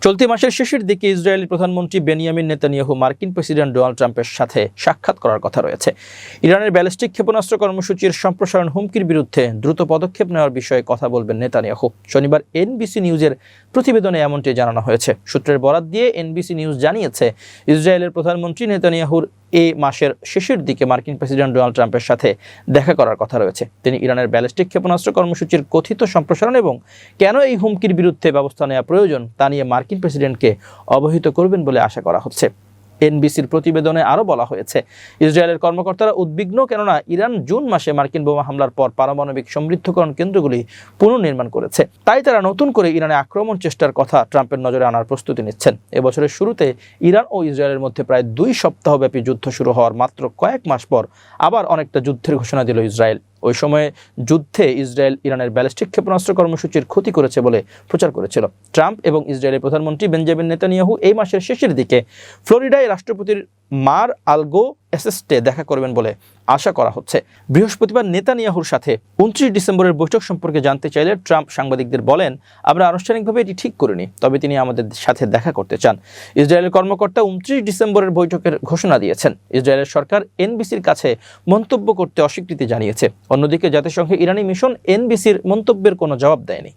চলতি মাসের শেষের দিকে ইসরায়েলি প্রধানমন্ত্রী বেনিয়ামিন নেতানিয়াহু মার্কিন প্রেসিডেন্ট ডোনাল্ড ট্রাম্পের সাথে সাক্ষাৎ করার কথা রয়েছে। ইরানের ব্যালিস্টিক ক্ষেপণাস্ত্র কর্মসূচির সম্প্রসারণ হুমকির বিরুদ্ধে দ্রুত পদক্ষেপ নেওয়ার বিষয়ে কথা বলবেন নেতানিয়াহু। শনিবার এনবিসি নিউজের প্রতিবেদনে এমনটি জানানো হয়েছে। সূত্রের বরাত দিয়ে এনবিসি নিউজ জানিয়েছে, ইসরায়েলের প্রধানমন্ত্রী নেতানিয়াহুর এই মাসের শেষের দিকে মার্কিন প্রেসিডেন্ট ডোনাল্ড ট্রাম্পের সাথে দেখা করার কথা রয়েছে। তিনি ইরানের ব্যালিস্টিক ক্ষেপণাস্ত্র কর্মসূচির কথিত সম্প্রসারণ এবং কেন এই হুমকির বিরুদ্ধে ব্যবস্থা নেওয়া প্রয়োজন তা নিয়ে মার্কিন প্রেসিডেন্টকে অবহিত করবেন বলে আশা করা হচ্ছে। এনবিসির প্রতিবেদনে আরও বলা হয়েছে, ইসরায়েলের কর্মকর্তারা উদ্বিগ্ন, কেননা ইরান জুন মাসে মার্কিন বোমা হামলার পর পারমাণবিক সমৃদ্ধকরণ কেন্দ্রগুলি পুনর্নির্মাণ করেছে। তাই তারা নতুন করে ইরানে আক্রমণ চেষ্টার কথা ট্রাম্পের নজরে আনার প্রস্তুতি নিচ্ছেন। এবছরের শুরুতে ইরান ও ইসরায়েলের মধ্যে প্রায় 2 সপ্তাহব্যাপী যুদ্ধ শুরু হওয়ার মাত্র কয়েক মাস পর আবার অনেকটা যুদ্ধের ঘোষণা দিল ইসরায়েল। ওই সময়ে যুদ্ধে ইসরায়েল ইরানের ব্যালিস্টিক ক্ষেপণাস্ত্র কর্মসূচির ক্ষতি করেছে বলে প্রচার করেছিল। ট্রাম্প এবং ইসরায়েলের প্রধানমন্ত্রী বেঞ্জামিন নেতানিয়াহু এই মাসের শেষের দিকে ফ্লোরিডায় রাষ্ট্রপতির মার আলগো এসেস্টে দেখা করবেন বলে আশা করা হচ্ছে। বৃহস্পতিবার নেতানিয়াহুর সাথে 29 ডিসেম্বরের বৈঠক সম্পর্কে জানতে চাইলে ট্রাম্প সাংবাদিকদের বলেন, আমরা আনুষ্ঠানিকভাবে এটি ঠিক করিনি, তবে তিনি আমাদের সাথে দেখা করতে চান। ইসরায়েলের কর্মকর্তা 29 ডিসেম্বরের বৈঠকের ঘোষণা দিয়েছেন। ইসরায়েলের সরকার এনবিসির কাছে মন্তব্য করতে অস্বীকৃতি জানিয়েছে। অন্যদিকে জাতিসংঘে ইরানি মিশন এনবিসির মন্তব্যের কোনো জবাব দেয়নি।